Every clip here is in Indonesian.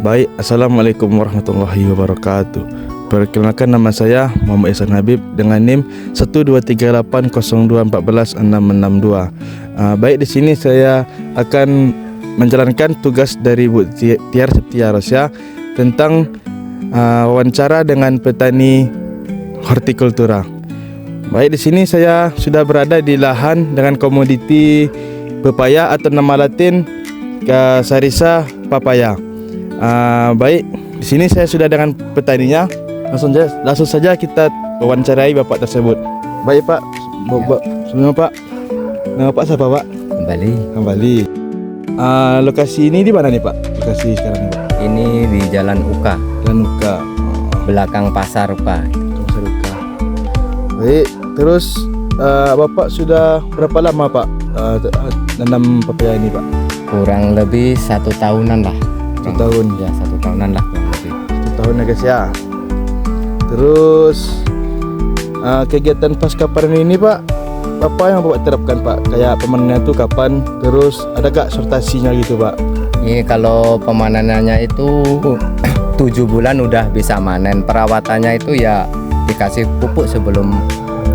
Baik, Assalamualaikum warahmatullahi wabarakatuh. Perkenalkan, nama saya Muhammad Ihsan Habib dengan NIM 12380241662. Baik, di sini saya akan menjalankan tugas dari Bu Tiar Septia Rosya tentang wawancara dengan petani hortikultura. Baik, di sini saya sudah berada di lahan dengan komoditi pepaya atau nama latin Sarisa papaya. Baik, di sini saya sudah dengan petaninya. Langsung saja kita wawancarai bapak tersebut. Baik Pak, sebelumnya Pak, nama Pak siapa Pak? Kembali. Lokasi ini di mana nih Pak? Lokasi sekarang Pak? Ini di Jalan Uka. Jalan Uka. Belakang Pasar Uka. Pasar Uka. Baik, terus Bapak sudah berapa lama Pak nanam pepaya ini Pak? Kurang lebih 1 tahunan lah. 1 tahun. Ya, 1 tahunan lah kurang lebih. 1 tahun ya guys ya. Terus kegiatan pasca panen ini Pak, apa yang Bapak terapkan Pak? Kayak pamanannya itu kapan? Terus ada gak sortasinya gitu Pak? Ini kalau pemanenannya itu 7 bulan udah bisa manen. Perawatannya itu ya dikasih pupuk sebelum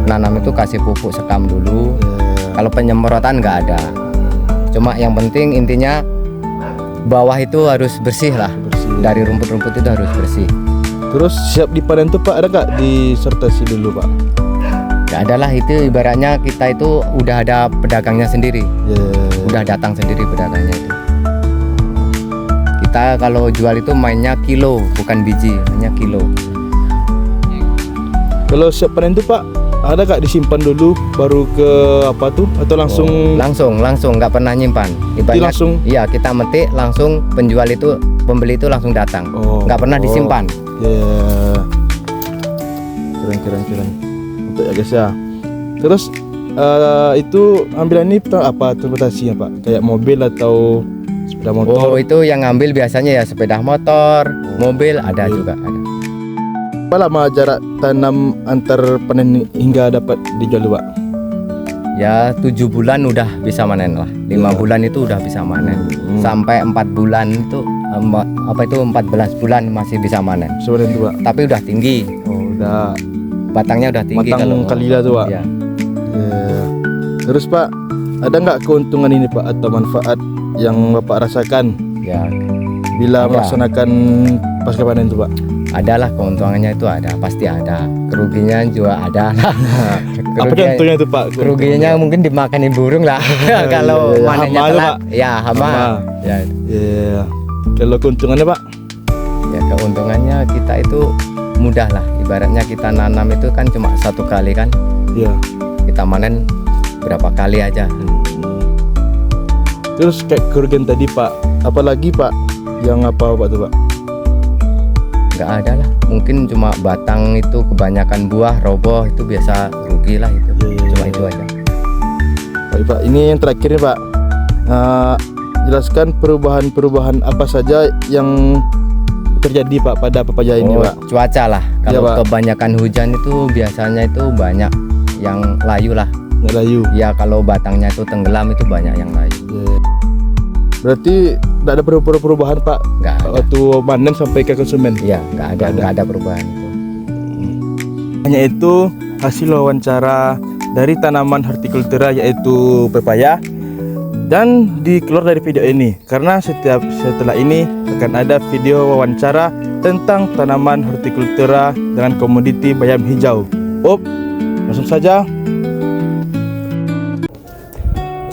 nanam, itu kasih pupuk sekam dulu. Kalau penyemprotan nggak ada. Cuma yang penting intinya bawah itu harus bersih lah. Dari rumput-rumput itu harus bersih. Terus siap dipanen tuh Pak, ada gak disortasi dulu Pak? Gak ada lah, itu ibaratnya kita itu udah ada pedagangnya sendiri. Udah datang sendiri pedagangnya itu. Kita kalau jual itu mainnya kilo, bukan biji, mainnya kilo. Kalau siap panen tuh Pak, ada gak disimpan dulu baru ke apa tuh? Atau langsung? Langsung nggak pernah nyimpan. Ibaratnya langsung? Iya, kita metik langsung, pembeli itu langsung datang. Nggak pernah disimpan. Keren. Untuk ya guys ya. Terus itu ambilan ini apa transportasinya Pak? Kayak mobil atau sepeda motor? Oh, itu yang ngambil biasanya ya sepeda motor, mobil ada juga ada. Berapa lama jarak tanam antar panen hingga dapat dijual Pak? Ya 7 bulan udah bisa manen lah. 5 bulan itu udah bisa manen. Sampai 4 bulan itu 14 bulan masih bisa manen. Sebenarnya tuh Pak. Tapi udah tinggi. Udah. Batangnya udah tinggi kalau kalila tuh Pak. Ya. Terus Pak, ada nggak keuntungan ini Pak atau manfaat yang Bapak rasakan? Ya. Bila melaksanakan pasca panen itu Pak? Adalah keuntungannya itu ada, pasti ada. Kerugiannya juga ada. Apa contohnya itu Pak? Kerugiannya mungkin dimakanin burung lah. Kalau panennya telat, ya hama. Ya. Kalau keuntungannya Pak? Ya keuntungannya kita itu mudah lah. Ibaratnya kita nanam itu kan cuma 1 kali kan. Iya. Kita manen berapa kali aja. Terus kayak kerugian tadi Pak, apalagi Pak yang apa Pak tuh Pak? Nggak ada lah, mungkin cuma batang itu kebanyakan buah roboh, itu biasa rugi lah itu. Cuma itu aja. Baik Pak, ini yang terakhir nih Pak, jelaskan perubahan apa saja yang terjadi Pak pada pepaya ini Pak. Cuaca lah, kalau kebanyakan hujan itu biasanya itu banyak yang layu lah. Layu? Ya, kalau batangnya itu tenggelam itu banyak yang layu. Berarti tidak ada perubahan Pak? Nggak ada. Waktu panen sampai ke konsumen? Iya, nggak ada perubahan itu. Hanya itu hasil wawancara dari tanaman hortikultura yaitu pepaya, dan dikeluar dari video ini karena setelah ini akan ada video wawancara tentang tanaman hortikultura dengan komoditi bayam hijau. Langsung saja.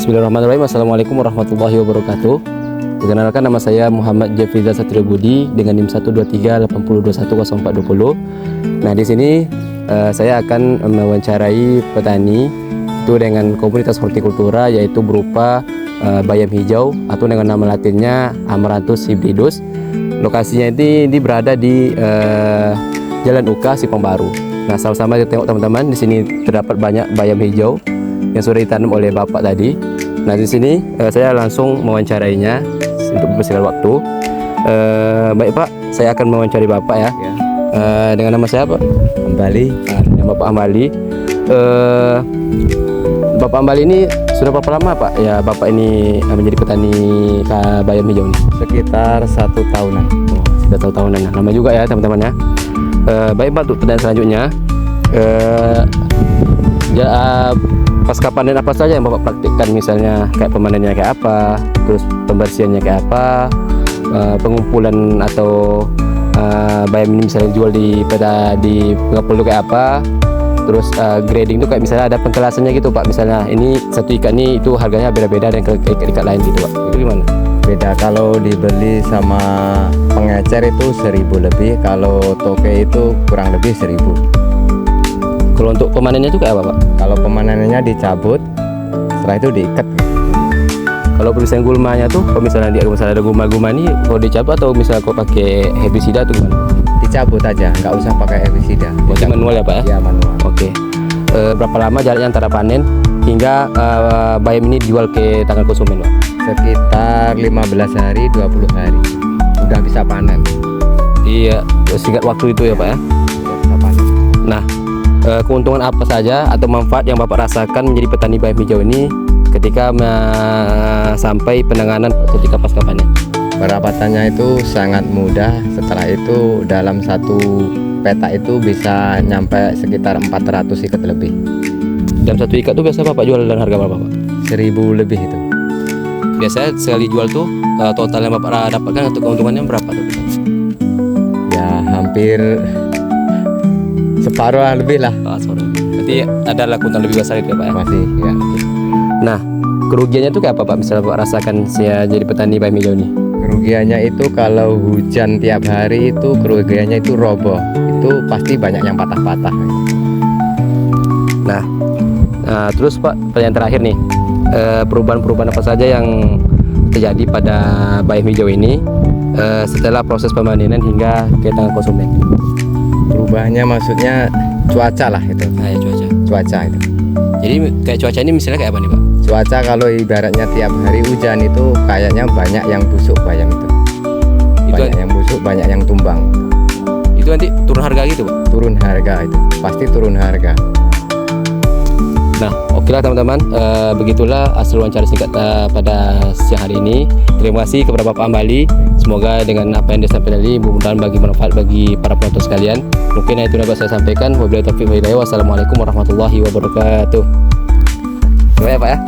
Bismillahirrahmanirrahim. Assalamualaikum warahmatullahi wabarakatuh. Perkenalkan, nama saya Muhammad Jefriza Satrio Budi dengan NIM 12380210420. Nah, di sini saya akan mewawancarai petani itu dengan komunitas hortikultura, yaitu berupa bayam hijau atau dengan nama latinnya Amaranthus hybridus. Lokasinya ini berada di Jalan Uka, Simpang Baru. Nah, sama-sama kita tengok teman-teman, di sini terdapat banyak bayam hijau yang sudah ditanam oleh Bapak tadi. Nah, di sini saya langsung mewawancarainya untuk mempersingkat waktu. Baik Pak, saya akan mewawancari Bapak ya. Dengan nama saya Pak Ambali. Nama Bapak Ambali. Bapak Ambali ini sudah berapa lama Pak ya Bapak ini menjadi petani bayam hijau ini? Sekitar 1 tahunan. sudah tahunan. Nah, lama juga ya teman-teman ya. Baik Pak, untuk pertanyaan selanjutnya, pasca panen apa saja yang Bapak praktikkan, misalnya kayak pemanennya kayak apa, terus pembersihannya kayak apa, pengumpulan atau bayam ini misalnya jual di pengepul itu kayak apa, terus grading itu kayak misalnya ada pengkelasannya gitu Pak, misalnya ini satu ikat ini itu harganya beda-beda dengan ikat lain gitu Pak, itu gimana? Beda, kalau dibeli sama pengecer itu 1.000 lebih, kalau toke itu kurang lebih 1.000. Kalau untuk pemanennya itu kayak apa Pak? Kalau pemanenannya dicabut, setelah itu diikat. Kalau misalnya gulmanya tuh, kalau misalnya ada gulma-gulma ini, kalau dicabut atau misalnya kau pakai herbisida tuh gimana? Dicabut aja, nggak usah pakai herbisida. Berarti manual ya Pak ya? Ya, manual. Oke. Berapa lama jaraknya antara panen hingga bayam ini dijual ke tangan konsumen Pak? Sekitar 15 hari, 20 hari udah bisa panen. Iya, singkat waktu itu ya Pak ya? Udah bisa panen. Nah, keuntungan apa saja atau manfaat yang Bapak rasakan menjadi petani bayam hijau ini ketika sampai penanganan ketika pasca panen? Perawatannya itu sangat mudah. Setelah itu dalam satu petak itu bisa nyampe sekitar 400 ikat lebih. Dalam satu ikat tuh biasa Bapak jual dengan harga berapa Pak? 1.000 lebih itu. Biasanya sekali jual tuh total yang Bapak dapatkan atau keuntungannya berapa tuh? Ya hampir separuh lah, lebih lah. Sorry. Berarti ada keuntungan lebih besar itu ya Pak ya? Masih ya. Nah, kerugiannya tuh kayak apa Pak? Misalnya Bapak rasakan saya jadi petani bayam hijau nih. Kerugiannya itu kalau hujan tiap hari itu kerugiannya itu roboh. Itu pasti banyak yang patah-patah. Nah, terus Pak, pertanyaan terakhir nih, perubahan-perubahan apa saja yang terjadi pada bayam hijau ini setelah proses pemanenan hingga ke tangan konsumen? Perubahannya maksudnya cuaca lah itu. Nah, ya cuaca. Cuaca itu. Jadi kayak cuaca ini misalnya kayak apa nih Pak? Cuaca kalau ibaratnya tiap hari hujan itu kayaknya banyak yang busuk bayam itu. Itu Banyak yang busuk, banyak yang tumbang. itu nanti turun harga gitu Pak? Turun harga itu, pasti turun harga. Nah, oke lah teman-teman, begitulah hasil wawancara singkat pada siang hari ini. Terima kasih kepada Bapak Ambali. Semoga dengan apa yang disampaikan tadi mudah-mudahan bagi manfaat bagi para penonton sekalian. Mungkin itu dapat saya sampaikan. Wabillahi taufiq wal hidayah. Wassalamualaikum warahmatullahi wabarakatuh. Terima kasih Pak ya.